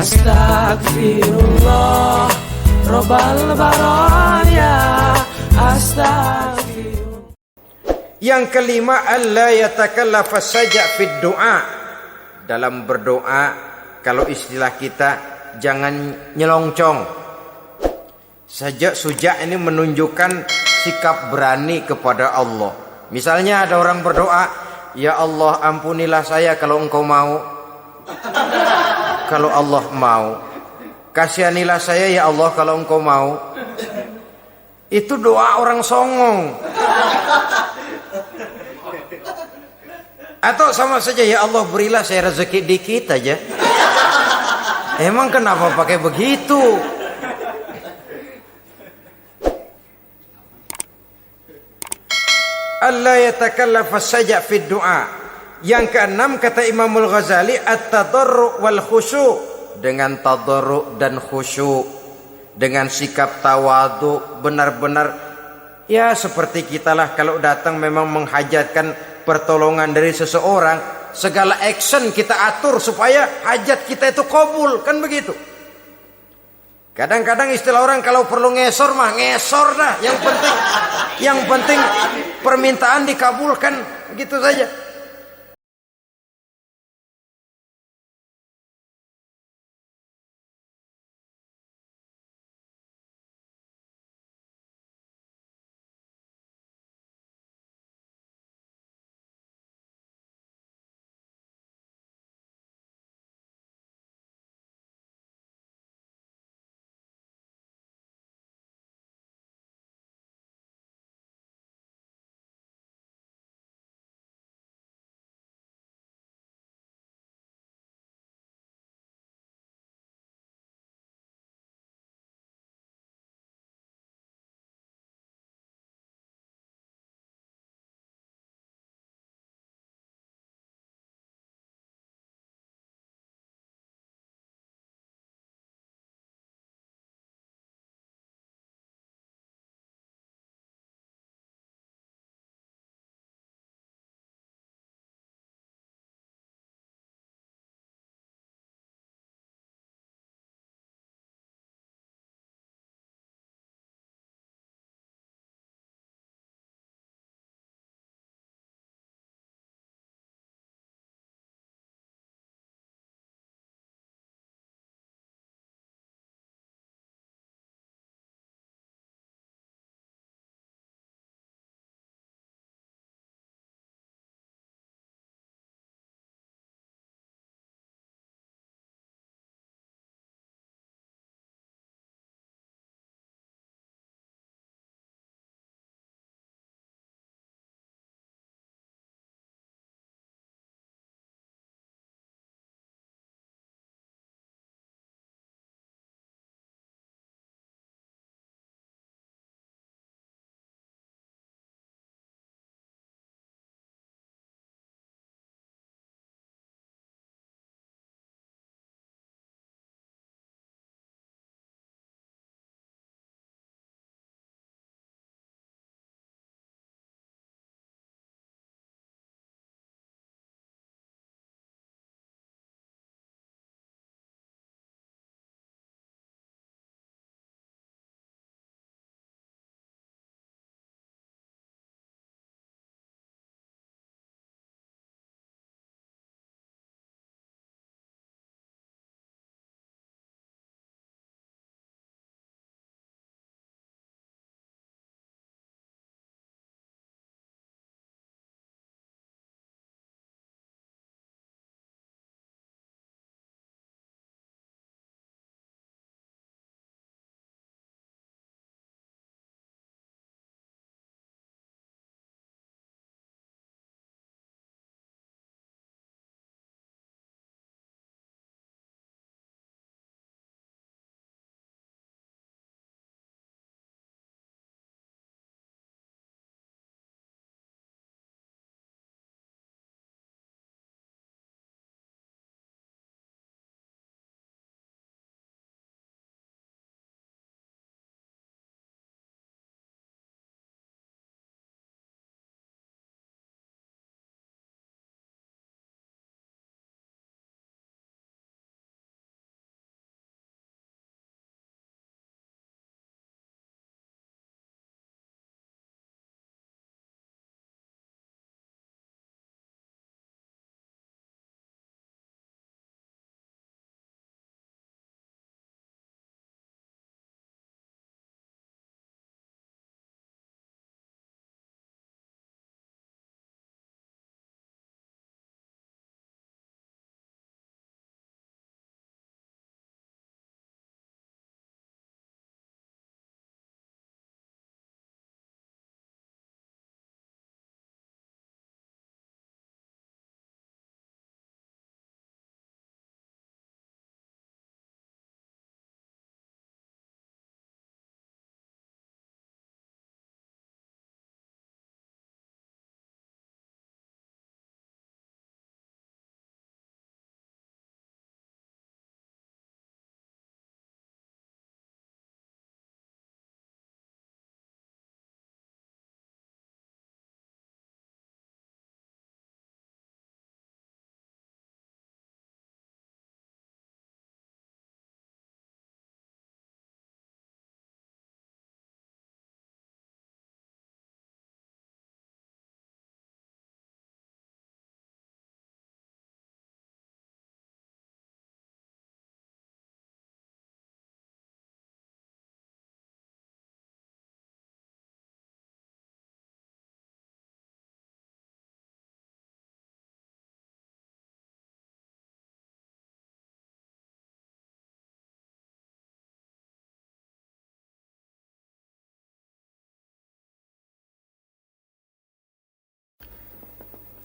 Astagfirullah Robbal baraya. Astagfirullah. Yang kelima, alla yatakallafa saja fid doa. Dalam berdoa, kalau istilah kita, jangan nyelongcong. Saja sujak ini menunjukkan sikap berani kepada Allah. Misalnya ada orang berdoa, ya Allah ampunilah saya kalau engkau mau. Kalau Allah mau. Kasihanilah saya ya Allah kalau engkau mau. Itu doa orang songong. Atau sama saja, ya Allah berilah saya rezeki dikit aja. Emang kenapa pakai begitu? Allah yatakallafa saja fid doa. Yang keenam, kata Imamul Ghazali, at-tadarru' wal khusyu'. Dengan tadarru' dan khusyuk, dengan sikap tawadu, benar-benar ya seperti kita lah kalau datang memang menghajatkan pertolongan dari seseorang, segala action kita atur supaya hajat kita itu kabul, kan begitu. Kadang-kadang istilah orang kalau perlu ngesor mah ngesor dah, yang penting permintaan dikabulkan, gitu saja.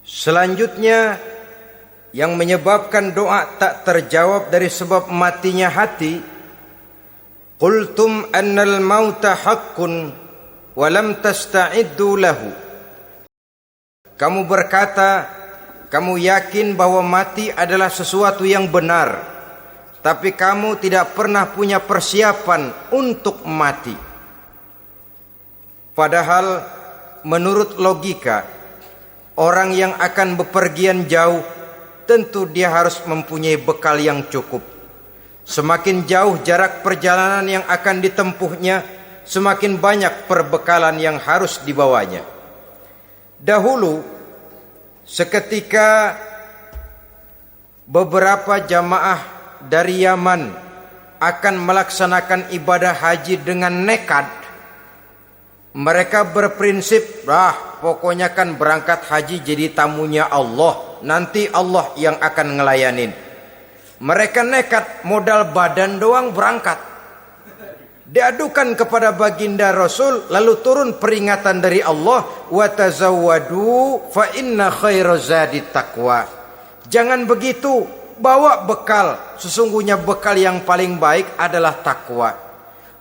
Selanjutnya yang menyebabkan doa tak terjawab dari sebab matinya hati, qultum annal mauta haqqun wa lam tasta'iddu lahu. Kamu berkata, kamu yakin bahwa mati adalah sesuatu yang benar, tapi kamu tidak pernah punya persiapan untuk mati. Padahal menurut logika, orang yang akan bepergian jauh tentu dia harus mempunyai bekal yang cukup. Semakin jauh jarak perjalanan yang akan ditempuhnya, semakin banyak perbekalan yang harus dibawanya. Dahulu, seketika beberapa jamaah dari Yaman akan melaksanakan ibadah haji dengan nekat, mereka berprinsip, pokoknya kan berangkat haji jadi tamunya Allah, nanti Allah yang akan ngelayanin. Mereka nekat, modal badan doang berangkat. Diadukan kepada baginda Rasul, lalu turun peringatan dari Allah, wa tazawwadu fa inna khairaz zadi taqwa. Jangan begitu, bawa bekal, sesungguhnya bekal yang paling baik adalah takwa.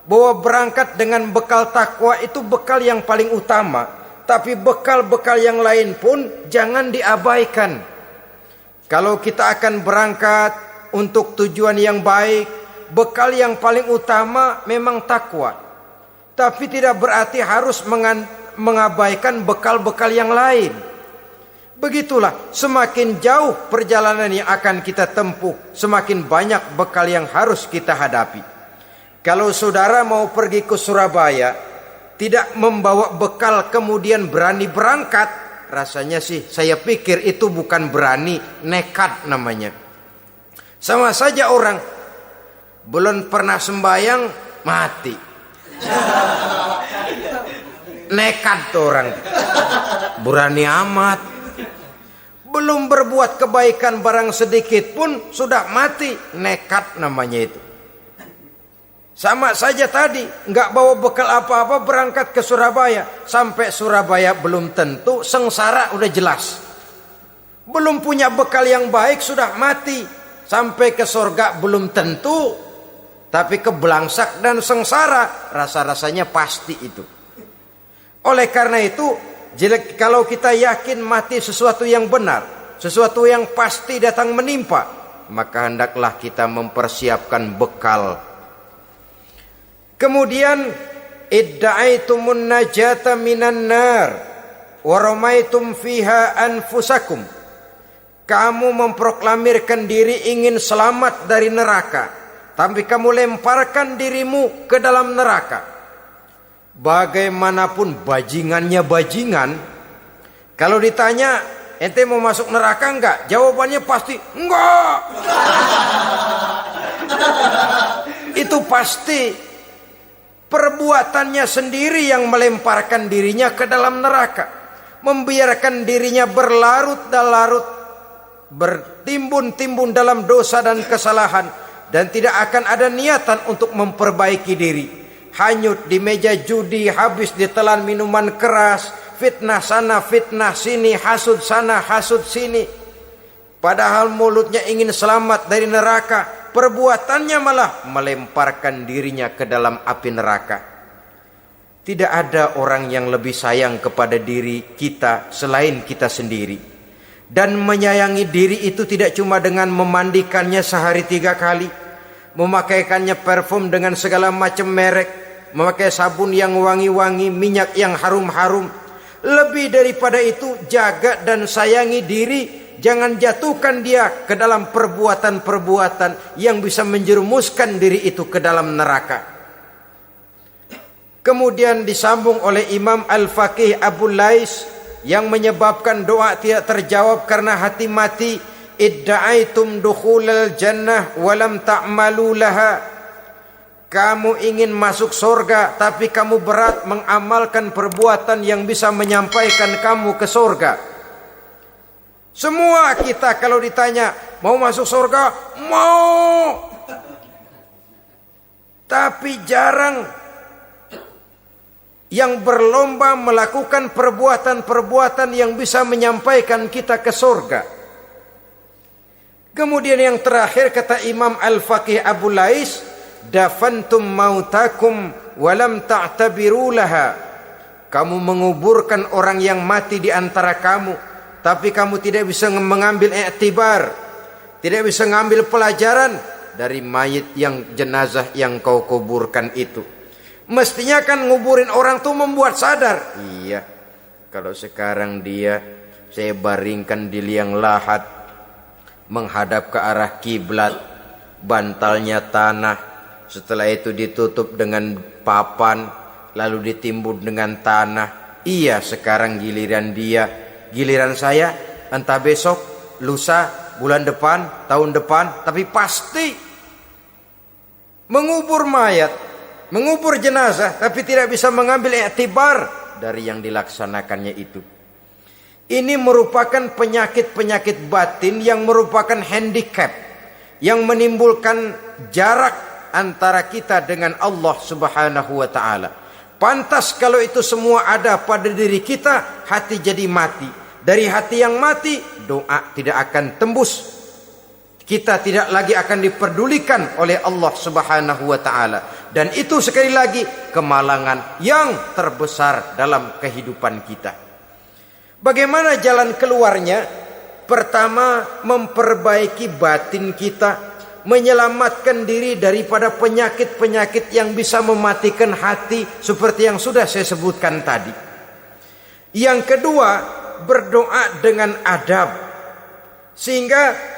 Bahwa berangkat dengan bekal takwa itu bekal yang paling utama, tapi bekal-bekal yang lain pun jangan diabaikan. Kalau kita akan berangkat untuk tujuan yang baik, bekal yang paling utama memang takwa, tapi tidak berarti harus mengabaikan bekal-bekal yang lain. Begitulah, semakin jauh perjalanan yang akan kita tempuh, semakin banyak bekal yang harus kita hadapi. Kalau saudara mau pergi ke Surabaya, tidak membawa bekal kemudian berani berangkat, rasanya sih saya pikir itu bukan berani, nekat namanya. Sama saja orang belum pernah sembahyang mati. Nekat tuh orang. Berani amat. Belum berbuat kebaikan barang sedikit pun sudah mati, nekat namanya itu. Sama saja tadi, nggak bawa bekal apa-apa berangkat ke Surabaya. Sampai Surabaya belum tentu, sengsara udah jelas. Belum punya bekal yang baik sudah mati. Sampai ke surga belum tentu, tapi kebelangsak dan sengsara rasa-rasanya pasti itu. Oleh karena itu, kalau kita yakin mati sesuatu yang benar, sesuatu yang pasti datang menimpa, maka hendaklah kita mempersiapkan bekal. Kemudian idda'aitumun najata minan nar wa ramaitum fiha anfusakum. Kamu memproklamirkan diri ingin selamat dari neraka, tapi kamu lemparkan dirimu ke dalam neraka. Bagaimanapun bajingannya bajingan, kalau ditanya ente mau masuk neraka enggak? Jawabannya pasti enggak. Itu pasti. Perbuatannya sendiri yang melemparkan dirinya ke dalam neraka, membiarkan dirinya berlarut-larut, bertimbun-timbun dalam dosa dan kesalahan, dan tidak akan ada niatan untuk memperbaiki diri. Hanyut di meja judi, habis ditelan minuman keras, fitnah sana fitnah sini, hasud sana hasud sini. Padahal mulutnya ingin selamat dari neraka, perbuatannya malah melemparkan dirinya ke dalam api neraka. Tidak ada orang yang lebih sayang kepada diri kita selain kita sendiri. Dan menyayangi diri itu tidak cuma dengan memandikannya sehari 3 kali, memakaikannya parfum dengan segala macam merek, memakai sabun yang wangi-wangi, minyak yang harum-harum. Lebih daripada itu, jaga dan sayangi diri. Jangan jatuhkan dia ke dalam perbuatan-perbuatan yang bisa menjerumuskan diri itu ke dalam neraka. Kemudian disambung oleh Imam Al-Faqih Abu Lais yang menyebabkan doa tidak terjawab karena hati mati. Idda'aitum dukhulal jannah walam ta'malu laha. Kamu ingin masuk surga, tapi kamu berat mengamalkan perbuatan yang bisa menyampaikan kamu ke surga. Semua kita kalau ditanya mau masuk surga, mau. Tapi jarang yang berlomba melakukan perbuatan-perbuatan yang bisa menyampaikan kita ke surga. Kemudian yang terakhir kata Imam Al-Faqih Abu Lais, dafantum mautakum walam ta'tabiru laha. Kamu menguburkan orang yang mati di antara kamu, tapi kamu tidak bisa mengambil iktibar, tidak bisa mengambil pelajaran dari mayit yang jenazah yang kau kuburkan itu. Mestinya kan nguburin orang tuh membuat sadar. Iya, kalau sekarang saya baringkan di liang lahat, menghadap ke arah kiblat, bantalnya tanah, setelah itu ditutup dengan papan, lalu ditimbun dengan tanah. Iya, sekarang giliran dia, giliran saya, entah besok, lusa, bulan depan, tahun depan, tapi pasti mengubur mayat, mengubur jenazah, tapi tidak bisa mengambil iktibar dari yang dilaksanakannya itu. Ini merupakan penyakit-penyakit batin yang merupakan handicap, yang menimbulkan jarak antara kita dengan Allah Subhanahu wa ta'ala. Pantas kalau itu semua ada pada diri kita, hati jadi mati. Dari hati yang mati, doa tidak akan tembus. Kita tidak lagi akan diperdulikan oleh Allah Subhanahu wa ta'ala. Dan itu sekali lagi kemalangan yang terbesar dalam kehidupan kita. Bagaimana jalan keluarnya? Pertama, memperbaiki batin kita, menyelamatkan diri daripada penyakit-penyakit yang bisa mematikan hati seperti yang sudah saya sebutkan tadi. Yang kedua, berdoa dengan adab, sehingga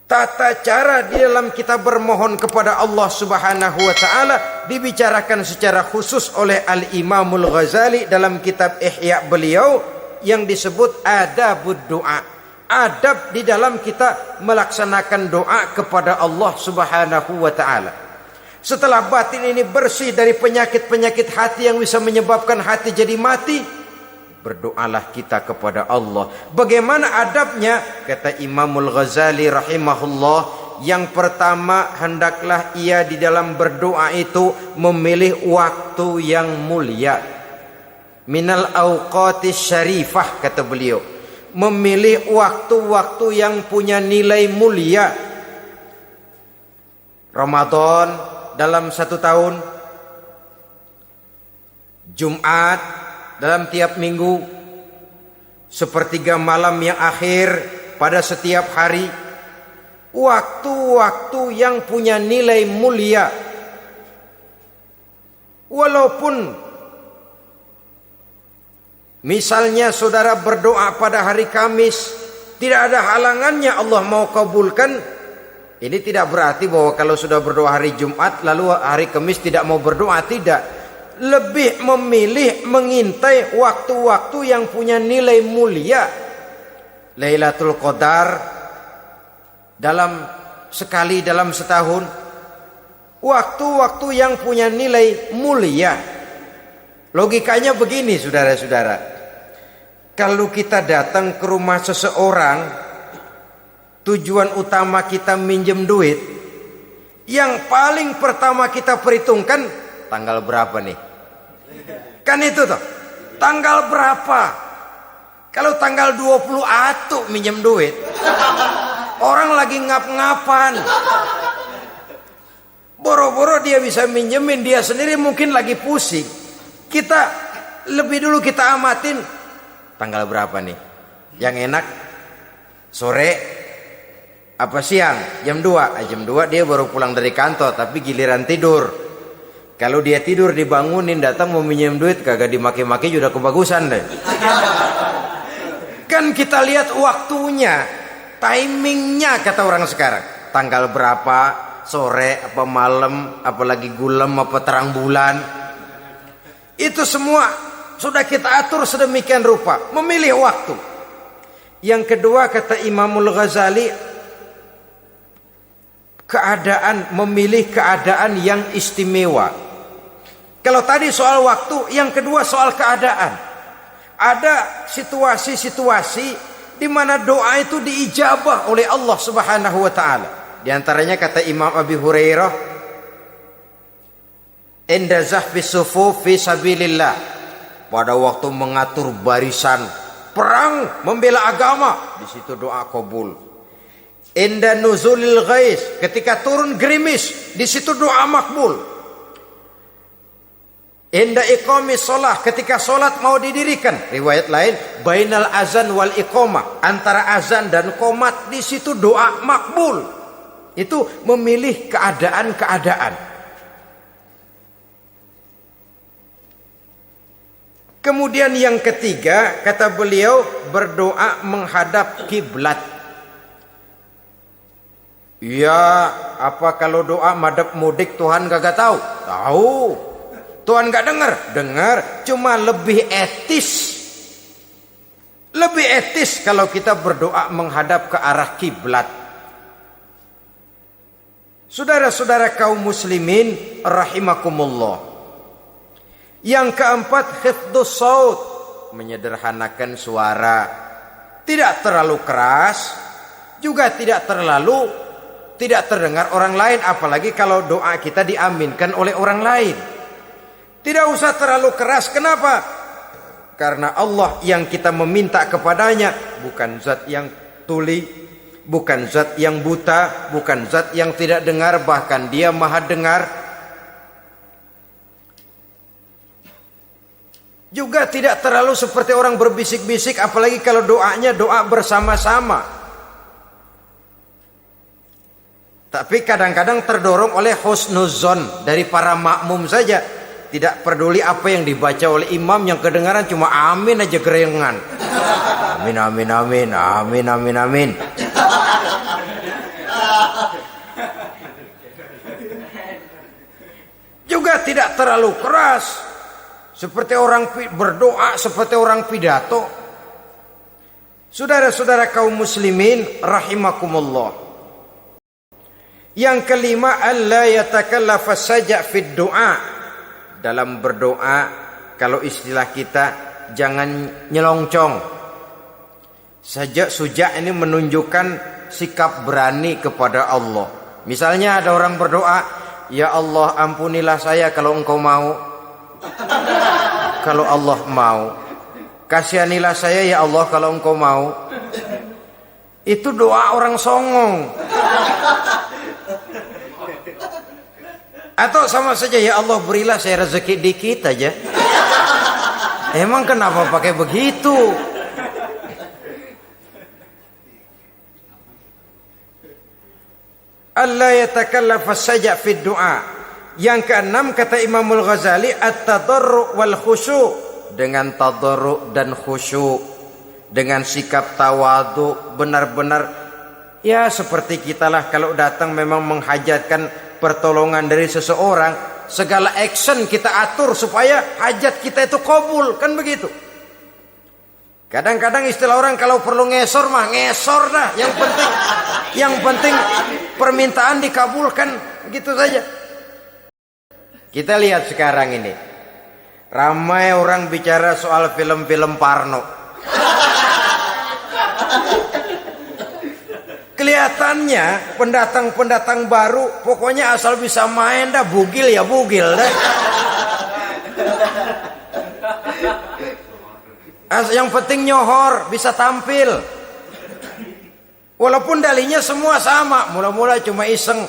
tata cara di dalam kita bermohon kepada Allah Subhanahu wa ta'ala dibicarakan secara khusus oleh Al-Imamul Ghazali dalam kitab Ihya beliau yang disebut adabud doa. Adab di dalam kita melaksanakan doa kepada Allah Subhanahu wa ta'ala. Setelah batin ini bersih dari penyakit-penyakit hati yang bisa menyebabkan hati jadi mati, berdoalah kita kepada Allah. Bagaimana adabnya? Kata Imamul Ghazali rahimahullah, yang pertama hendaklah ia di dalam berdoa itu memilih waktu yang mulia. Minal awqatis syarifah, kata beliau. Memilih waktu-waktu yang punya nilai mulia. Ramadan dalam 1 tahun, Jumat dalam tiap minggu, sepertiga malam yang akhir pada setiap hari. Waktu-waktu yang punya nilai mulia. Walaupun misalnya saudara berdoa pada hari Kamis, tidak ada halangannya Allah mau kabulkan. Ini tidak berarti bahwa kalau sudah berdoa hari Jumat lalu hari Kamis tidak mau berdoa, tidak. Lebih memilih mengintai waktu-waktu yang punya nilai mulia. Lailatul Qadar sekali dalam setahun. Waktu-waktu yang punya nilai mulia. Logikanya begini, saudara-saudara. Kalau kita datang ke rumah seseorang, tujuan utama kita minjem duit, yang paling pertama kita perhitungkan tanggal berapa nih? Kan itu toh, tanggal berapa? Kalau tanggal 20 atuh minjem duit, orang lagi ngap-ngapan, boro-boro dia bisa minjemin, dia sendiri mungkin lagi pusing. Kita lebih dulu kita amatin tanggal berapa nih? Yang enak sore apa siang? Jam 2. Jam 2 dia baru pulang dari kantor, tapi giliran tidur. Kalau dia tidur dibangunin datang mau minjem duit, kagak dimaki-maki sudah kebagusan deh. Kan kita lihat waktunya, timingnya kata orang sekarang. Tanggal berapa, sore apa malam, apalagi gulem apa terang bulan. Itu semua sudah kita atur sedemikian rupa, memilih waktu. Yang kedua kata Imamul Ghazali, memilih keadaan yang istimewa. Kalau tadi soal waktu, yang kedua soal keadaan. Ada situasi-situasi di mana doa itu diijabah oleh Allah Subhanahu wa ta'ala. Di antaranya kata Imam Abi Hurairah, Inda zahfi sufuf fi sabilillah, pada waktu mengatur barisan perang membela agama, di situ doa kabul. Inda nuzulil ghais, ketika turun gerimis, di situ doa makbul. Inda iqamis shalah, ketika salat mau didirikan, riwayat lain bainal azan wal iqamah, antara azan dan qomat, di situ doa makbul. Itu memilih keadaan-keadaan. Kemudian yang ketiga, kata beliau, berdoa menghadap kiblat. Ya, apa kalau doa madhab mudik Tuhan gak tahu? Tahu. Tuhan gak dengar? Dengar. Cuma lebih etis. Lebih etis kalau kita berdoa menghadap ke arah kiblat. Saudara-saudara kaum muslimin rahimakumullah. Yang keempat, hifdzus saut, menyederhanakan suara. Tidak terlalu keras, juga tidak terdengar orang lain, apalagi kalau doa kita diaminkan oleh orang lain. Tidak usah terlalu keras. Kenapa? Karena Allah yang kita meminta kepadanya bukan zat yang tuli, bukan zat yang buta, bukan zat yang tidak dengar, bahkan Dia Maha dengar. Juga tidak terlalu seperti orang berbisik-bisik, apalagi kalau doanya doa bersama-sama. Tapi kadang-kadang terdorong oleh husnuzon dari para makmum saja. Tidak peduli apa yang dibaca oleh imam, yang kedengaran cuma amin aja gerengan. Amin, amin, amin, amin, amin, amin. Juga tidak terlalu keras. Seperti orang berdoa, seperti orang pidato. Saudara-saudara kaum muslimin rahimakumullah. Yang kelima, alla yatakallafa saja' fid du'a. Dalam berdoa, kalau istilah kita, jangan nyelongcong. Saja' suja' ini menunjukkan sikap berani kepada Allah. Misalnya ada orang berdoa, ya Allah ampunilah saya kalau Engkau mau. Kalau Allah mau, kasihanilah saya ya Allah kalau Engkau mau. Itu doa orang songong. Atau sama saja, ya Allah berilah saya rezeki dikit aja. Emang kenapa pakai begitu? Allah yatakallafa saja fid du'a. Yang keenam, kata Imamul Ghazali, at-tadarru' wal khusyu', dengan tadarru' dan khusyuk, dengan sikap tawadu, benar-benar ya seperti kita lah kalau datang memang menghajatkan pertolongan dari seseorang, segala action kita atur supaya hajat kita itu kabul, kan begitu. Kadang-kadang istilah orang kalau perlu ngesor mah ngesor dah, yang penting permintaan dikabulkan, begitu saja. Kita lihat sekarang ini, ramai orang bicara soal film-film Parno. Kelihatannya pendatang-pendatang baru, pokoknya asal bisa main dah, bugil ya bugil dah. Yang penting nyohor, bisa tampil. Walaupun dalihnya semua sama, mula-mula cuma iseng.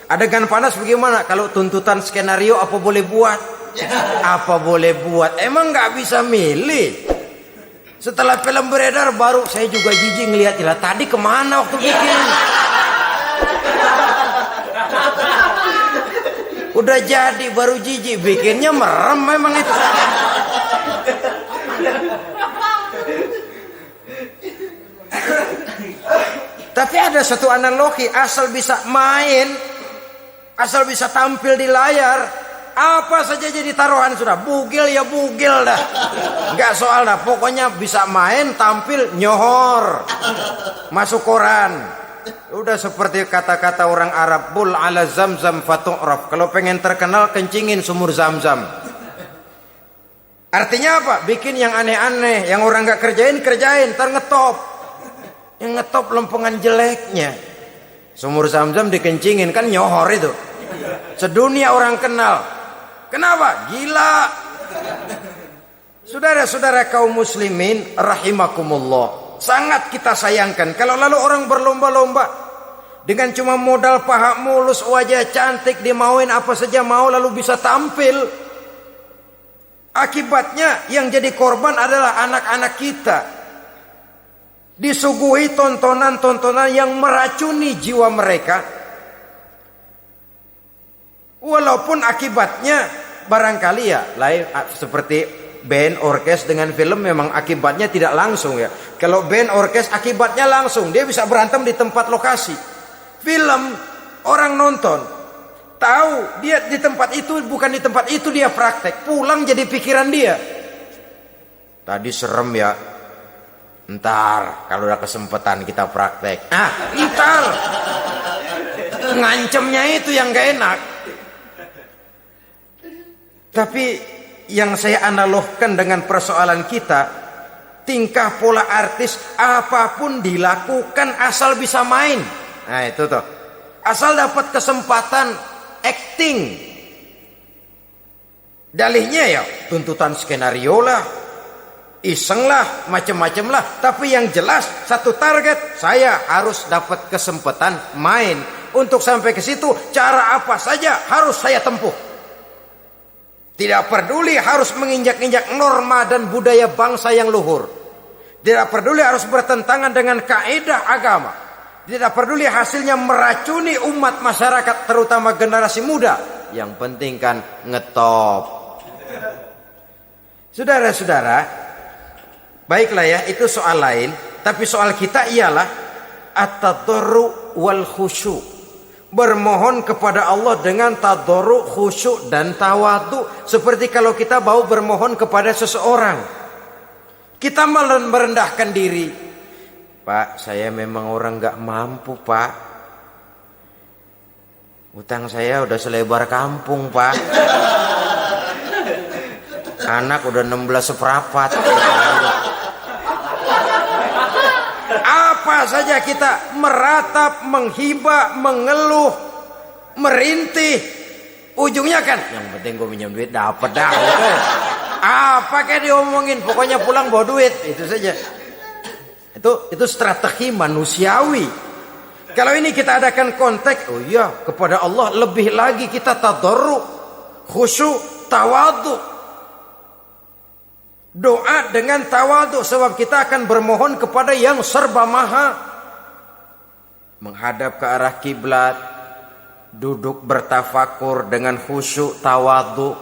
Adegan panas bagaimana? Kalau tuntutan skenario apa boleh buat? Apa boleh buat? Emang nggak bisa milih. Setelah film beredar baru saya juga jijik ngelihat, lah tadi kemana waktu bikin? Udah jadi baru jijik, bikinnya merem memang itu. Tapi ada satu analogi, asal bisa main, asal bisa tampil di layar, apa saja jadi taruhan sudah. Bugil ya bugil dah, nggak soal dah. Pokoknya bisa main, tampil, nyohor, masuk koran. Udah seperti kata-kata orang Arab, bul ala zamzam fatu'raf. Kalau pengen terkenal, kencingin sumur Zamzam. Artinya apa? Bikin yang aneh-aneh, yang orang nggak kerjain, ntar ngetop. Yang ngetop lempengan jeleknya. Sumur Zamzam dikencingin, kan nyohor itu. Sedunia orang kenal. Kenapa? Gila. Saudara-saudara kaum muslimin rahimakumullah, sangat kita sayangkan kalau lalu orang berlomba-lomba dengan cuma modal paha mulus, wajah cantik, dimauin apa saja mau lalu bisa tampil. Akibatnya yang jadi korban adalah anak-anak kita. Disuguhi tontonan-tontonan yang meracuni jiwa mereka. Walaupun akibatnya barangkali ya lain seperti band orkes dengan film, memang akibatnya tidak langsung ya. Kalau band orkes akibatnya langsung, dia bisa berantem di tempat lokasi. Film orang nonton tahu dia di tempat itu, bukan di tempat itu dia praktek, pulang jadi pikiran dia. Tadi serem ya, ntar kalau udah kesempatan kita praktek. Ntar ngancemnya itu yang gak enak. Tapi yang saya analogkan dengan persoalan kita, tingkah pola artis apapun dilakukan asal bisa main. Nah itu tuh, asal dapat kesempatan acting. Dalihnya ya tuntutan skenario lah, iseng lah, macem-macem lah. Tapi yang jelas satu target, saya harus dapat kesempatan main. Untuk sampai ke situ cara apa saja harus saya tempuh. Tidak peduli harus menginjak-injak norma dan budaya bangsa yang luhur. Tidak peduli harus bertentangan dengan kaidah agama. Tidak peduli hasilnya meracuni umat masyarakat, terutama generasi muda. Yang penting kan ngetop. Saudara-saudara, baiklah ya, itu soal lain. Tapi soal kita ialah at-tadarru wal khusyu'. Bermohon kepada Allah dengan tadarru, khusyuk dan tawadu. Seperti kalau kita mau bermohon kepada seseorang, kita merendahkan diri. Pak, saya memang orang gak mampu pak. Utang saya udah selebar kampung pak. Anak udah 16 seperempat. Apa saja kita meratap, menghibah, mengeluh, merintih, ujungnya kan yang penting gue minjem duit dapat dah gitu. Apa kayak diomongin, pokoknya pulang bawa duit, itu saja. Itu strategi manusiawi. Kalau ini kita adakan konteks, oh iya, kepada Allah lebih lagi kita tadarru, khusyuk, tawadu. Doa dengan tawadhu, sebab kita akan bermohon kepada yang serba maha. Menghadap ke arah kiblat, duduk bertafakur dengan khusyuk, tawadhu.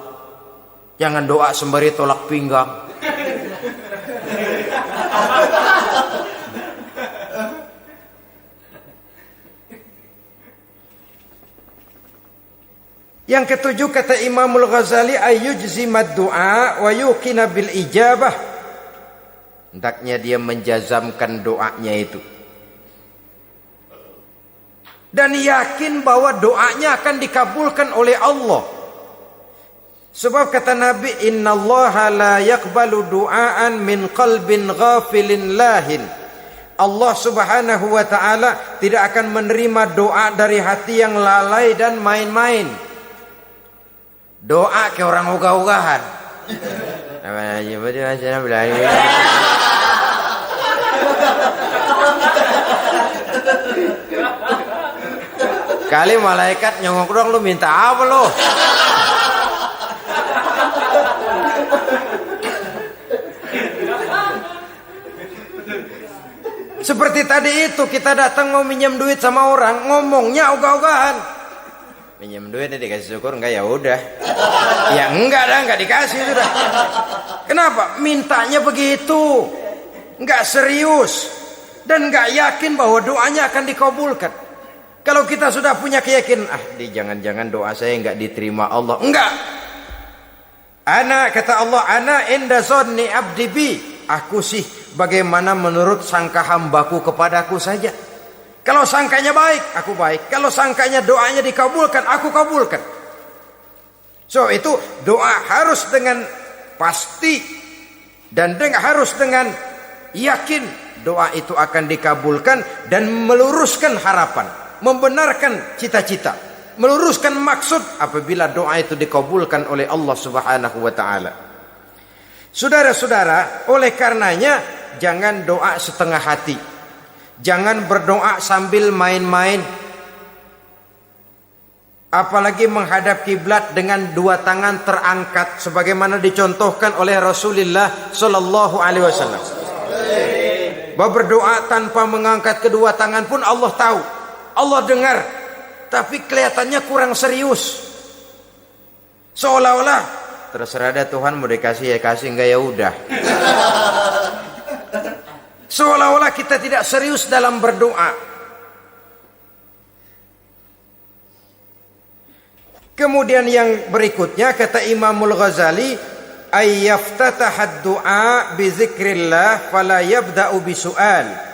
Jangan doa sembari tolak pinggang. Yang ketujuh kata Imamul Ghazali, ayyujzimad du'a wa yuqina bil ijabah. Hendaknya dia menjazamkan doanya itu dan yakin bahwa doanya akan dikabulkan oleh Allah. Sebab kata Nabi, innallaha la yaqbalu du'aan min qalbin ghafilin lahin. Allah subhanahu wa ta'ala tidak akan menerima doa dari hati yang lalai dan main-main. Doa ke orang ogah-ogahan. Kali malaikat nyongok dong, lu minta apa lu? Seperti tadi itu, kita datang mau minjem duit sama orang, ngomongnya ogah-ogahan. Minjem duitnya dikasih syukur enggak, ya udah. Ya enggak dah, enggak dikasih sudah. Kenapa? Mintanya begitu. Enggak serius dan enggak yakin bahwa doanya akan dikabulkan. Kalau kita sudah punya keyakinan, jangan-jangan doa saya enggak diterima Allah. Enggak. Kata Allah, ana inda zanni abdi bi. Aku sih bagaimana menurut sangka hambaku kepadaku saja. Kalau sangkanya baik, aku baik. Kalau sangkanya doanya dikabulkan, aku kabulkan. So itu doa harus dengan pasti dan harus dengan yakin doa itu akan dikabulkan dan meluruskan harapan, membenarkan cita-cita. meluruskan maksud apabila doa itu dikabulkan oleh Allah Subhanahu wa taala. Saudara-saudara, oleh karenanya jangan doa setengah hati. Jangan berdoa sambil main-main. Apalagi menghadap kiblat dengan dua tangan terangkat sebagaimana dicontohkan oleh Rasulullah sallallahu alaihi wasallam. Bahwa berdoa tanpa mengangkat kedua tangan pun Allah tahu, Allah dengar, tapi kelihatannya kurang serius. Seolah-olah terserah ada Tuhan, mau dikasih ya kasih, enggak ya udah. Seolah-olah kita tidak serius dalam berdoa. Kemudian yang berikutnya kata Imamul Ghazali, ayyaftatahad du'a bi zikrillah fala yabda'u bisu'al.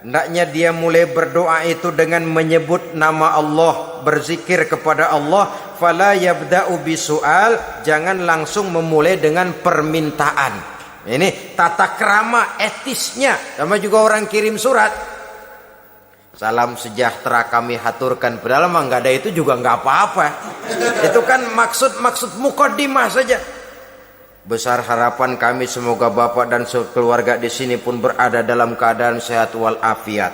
Hendaknya dia mulai berdoa itu dengan menyebut nama Allah, berzikir kepada Allah, fala yabda'u bisu'al, jangan langsung memulai dengan permintaan. Ini tata krama etisnya. Sama juga orang kirim surat, salam sejahtera kami haturkan, padahal mah nggak ada itu juga nggak apa-apa. Itu kan maksud mukaddimah saja. Besar harapan kami semoga Bapak dan keluarga di sini pun berada dalam keadaan sehat walafiat.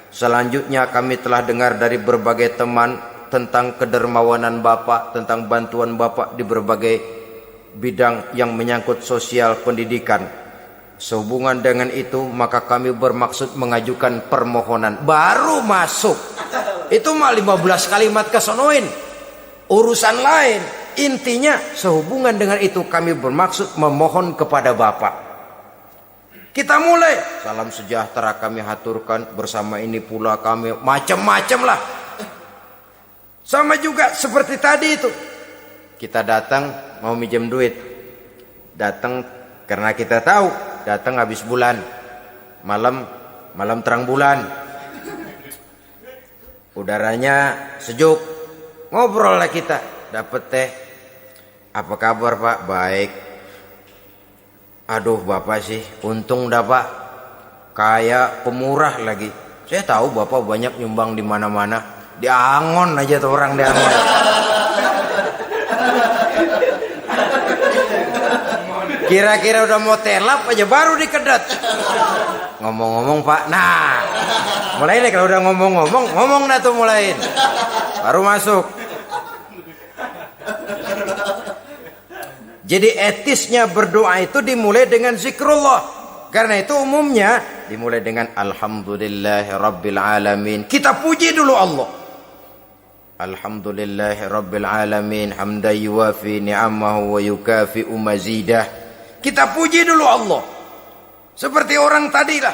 Selanjutnya kami telah dengar dari berbagai teman tentang kedermawanan Bapak, tentang bantuan Bapak di berbagai bidang yang menyangkut sosial pendidikan. Sehubungan dengan itu maka kami bermaksud mengajukan permohonan. Baru masuk itu mah 15 kalimat kesonoin, urusan lain. Intinya sehubungan dengan itu kami bermaksud memohon kepada Bapak. Kita mulai, salam sejahtera kami haturkan, bersama ini pula kami, macam-macam lah. Sama juga seperti tadi itu, kita datang mau minjem duit, datang karena kita tahu datang habis bulan, malam terang bulan, udaranya sejuk, ngobrol lah kita, dapet teh. Apa kabar Pak? Baik. Aduh Bapak sih untung dah Pak, kayak pemurah lagi. Saya tahu Bapak banyak nyumbang di mana-mana, di Angon aja tuh orang di Angon. Kira-kira udah mau telap aja baru dikedat. Ngomong-ngomong Pak, nah mulai deh kalau udah ngomong dah tuh mulain, baru masuk. Jadi etisnya berdoa itu dimulai dengan zikrullah. Karena itu umumnya dimulai dengan alhamdulillahi rabbil alamin. Kita puji dulu Allah. Alhamdulillahi rabbil alamin hamdan yuwafi ni'amahu wa yukafi'u mazidah. Kita puji dulu Allah. Seperti orang tadi lah.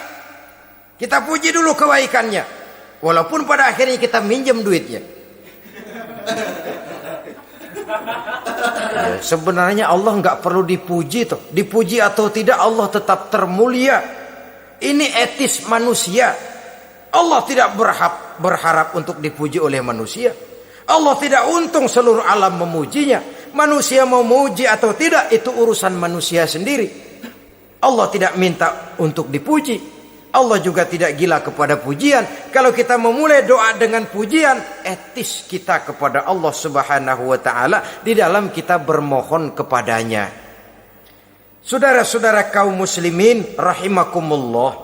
Kita puji dulu kebaikannya. Walaupun pada akhirnya kita minjem duitnya. Ya, sebenarnya Allah nggak perlu dipuji toh. Dipuji atau tidak Allah tetap termulia. Ini etis manusia. Allah tidak berharap untuk dipuji oleh manusia. Allah tidak untung seluruh alam memujinya. Manusia mau memuji atau tidak itu urusan manusia sendiri. Allah tidak minta untuk dipuji. Allah juga tidak gila kepada pujian. Kalau kita memulai doa dengan pujian, etis kita kepada Allah Subhanahu wa taala di dalam kita bermohon kepadanya. Saudara-saudara kaum muslimin rahimakumullah.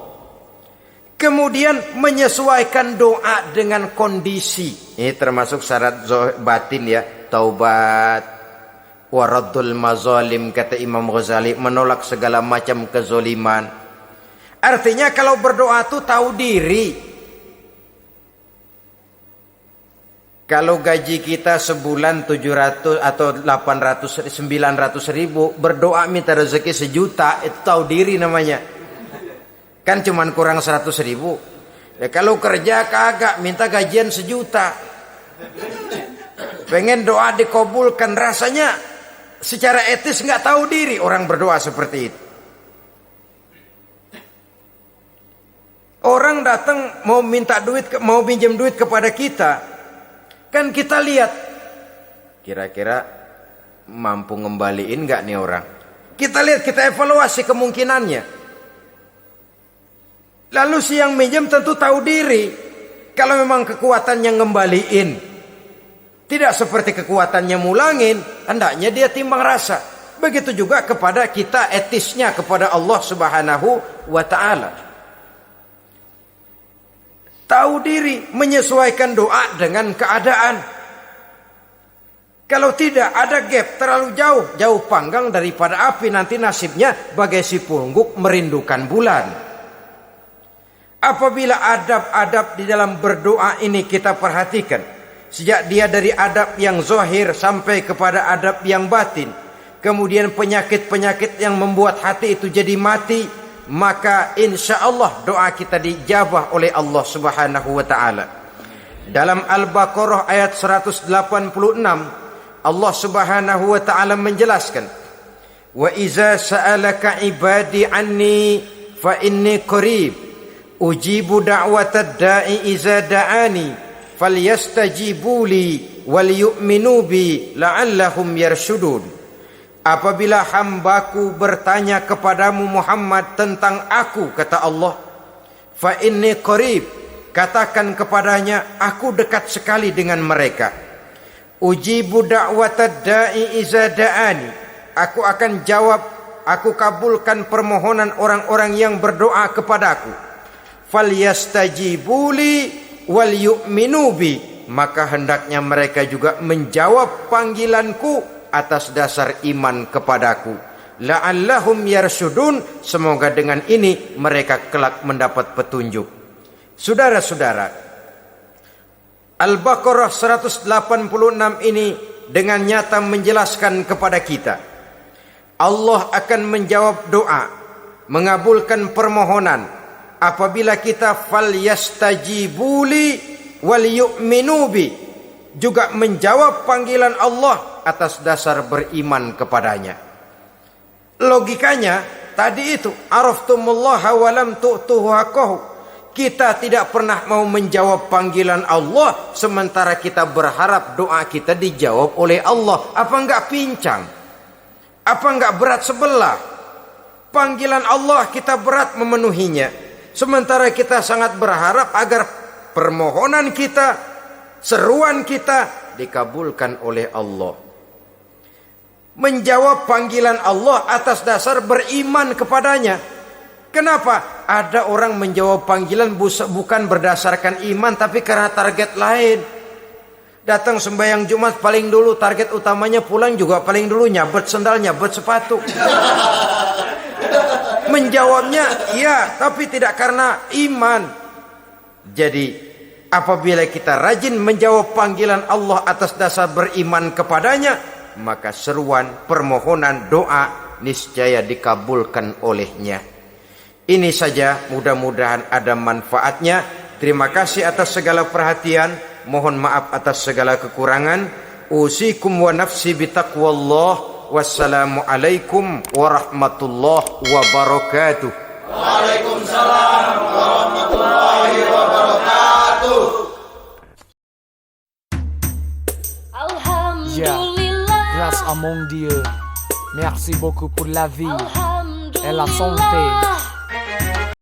Kemudian menyesuaikan doa dengan kondisi. Ini termasuk syarat batin ya, taubat, waraddul mazalim kata Imam Ghazali, menolak segala macam kezoliman. Artinya kalau berdoa itu tahu diri. Kalau gaji kita sebulan 700 atau 800 900 ribu, berdoa minta rezeki 1 juta, itu tahu diri namanya. Kan cuman kurang 100 ribu. Ya, kalau kerja kagak minta gajian 1 juta. Pengen doa dikabulkan, rasanya secara etis nggak tahu diri orang berdoa seperti itu. Orang datang mau minta duit, mau pinjam duit kepada kita, kan kita lihat kira-kira mampu ngembaliin nggak nih orang. Kita lihat, kita evaluasi kemungkinannya. Lalu si yang minjem tentu tahu diri. Kalau memang kekuatannya ngembaliin, Tidak seperti kekuatannya mulangin, hendaknya dia timbang rasa. Begitu juga kepada kita etisnya kepada Allah Subhanahu wa taala. Tahu diri, menyesuaikan doa dengan keadaan. Kalau tidak ada gap terlalu jauh panggang daripada api, nanti nasibnya bagai si pungguk merindukan bulan. Apabila adab-adab di dalam berdoa ini kita perhatikan, sejak dia dari adab yang zahir sampai kepada adab yang batin, kemudian penyakit-penyakit yang membuat hati itu jadi mati, maka insya Allah doa kita dijabah oleh Allah Subhanahu wa taala. Dalam Al-Baqarah ayat 186, Allah Subhanahu wa taala menjelaskan, "Wa iza sa'alaka ibadi anni fa inni qarib ujibu da'watad da'i iza da'ani falyastajibu li wal yu'minu bi la'allahum yarshudun." Apabila hambaku bertanya kepadamu Muhammad tentang aku, kata Allah, fa inni qarib, katakan kepadanya, aku dekat sekali dengan mereka. Ujibu da'watad da'i iza da'ani, aku akan jawab, aku kabulkan permohonan orang-orang yang berdoa kepadaku. Falyastajibuli wal yu'minu bi, maka hendaknya mereka juga menjawab panggilanku atas dasar iman kepadaku. La'allahum yarshudun, semoga dengan ini mereka kelak mendapat petunjuk. Saudara-saudara, Al-Baqarah 186 ini dengan nyata menjelaskan kepada kita, Allah akan menjawab doa, mengabulkan permohonan apabila kita falyastajibuli wal yu'minu bi, juga menjawab panggilan Allah atas dasar beriman kepadanya. Logikanya tadi itu, araftumullaha wa lam tu'tuhu haqqahu. Kita tidak pernah mau menjawab panggilan Allah sementara kita berharap doa kita dijawab oleh Allah. Apa enggak pincang? Apa enggak berat sebelah? Panggilan Allah kita berat memenuhinya, sementara kita sangat berharap agar permohonan kita, seruan kita dikabulkan oleh Allah. Menjawab panggilan Allah atas dasar beriman kepadanya. Kenapa? Ada orang menjawab panggilan bukan berdasarkan iman, tapi karena target lain. Datang sembahyang Jumat paling dulu, target utamanya pulang juga paling dulu nyabet sendal, nyabet sepatu. Menjawabnya iya, tapi tidak karena iman. Jadi apabila kita rajin menjawab panggilan Allah atas dasar beriman kepadanya, maka seruan, permohonan, doa niscaya dikabulkan olehnya. Ini saja, mudah-mudahan ada manfaatnya. Terima kasih atas segala perhatian. Mohon maaf atas segala kekurangan. Usikum wa nafsi bitaqwallah. Wassalamualaikum warahmatullahi wabarakatuh. Waalaikumsalam warahmatullahi wabarakatuh. Alhamdulillah. Grâce à mon Dieu, merci beaucoup pour la vie et la santé.